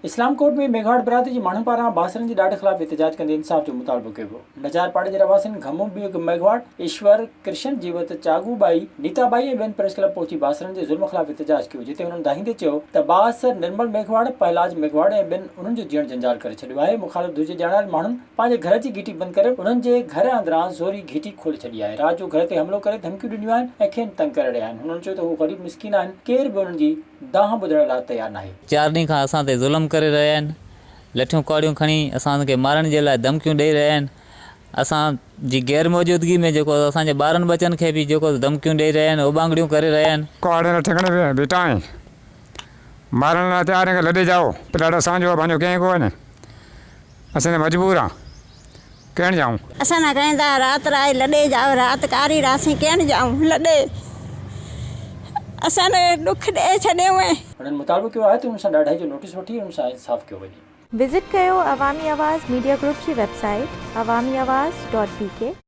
इस्लाम court में मेघाड़ बिरादरी के माण्हुनि पारां बासरनि जी ॾाढ ख़िलाफ़ एहतजाज कंदे इंसाफ़ जो मुतालबो कयो वियो। नजार पाड़े जे रवासिन घमू बिग मेघवाड़, ईश्वर कृष्ण जीवत चागूबाई, नीताबाई ऐं ॿियनि प्रेस क्लब पहुची बासरनि जे ज़ुल्म ख़िलाफ़ एहतजाज कयो, जिते हुननि दाहींदे चयो त बासर निर्मल मेघवाड़, पहलाज मेघवाड़ ऐं ॿियनि उन्हनि जो जीअण जंजाल करे छॾियो आहे। मुख़ालिफ़ धुजे ॼाणायल माण्हुनि पंहिंजे घर जी घिटी बंदि करे उन्हनि जे घर अंदरां ज़ोरी घिटी खोले छॾी आहे। राति जो घर ते हमलो करे धमकियूं ॾिनियूं आहिनि ऐं खेनि तंग करे रहिया आहिनि। हुननि चयो त हू ग़रीब मिस्किन आहिनि, केर बि उन्हनि जी दाह ॿुधण लाइ तयारु नाहे। 4 ॾींहं खां असां ते ज़ुल्म करे रहिया आहिनि, लठियूं कौड़ियूं खणी असांखे मारण जे लाइ धमकियूं ॾेई रहिया आहिनि। असां जी गैर मौजूदगी में जेको असांजे ॿारनि बचनि खे बि जेको धमकियूं ॾेई रहिया आहिनि, उबांगड़ियूं करे रहिया आहिनि। कौड़े न ठिकणे पे बेटा आहीं, मारण लाइ तयारु आहिनि, लॾे जाओ, पर ॾाढो असांजो आहे, पंहिंजो कंहिं कोन्हे, असां त मजबूर आहे, कहण जाऊं असां न कहंदा रात राय लॾे जाओ, रात कारी रासी कहण जाऊं लॾे, असां ने दुख ॾे छॾियो आहे। हुननि मुतालबो कयो आहे त हुन सां ॾाढाई जो नोटिस वठी हुन सां इंसाफ़ कयो वञे। विज़िट कयो अवामी आवाज़ मीडिया ग्रुप की वेबसाइट awamiawaz.pk।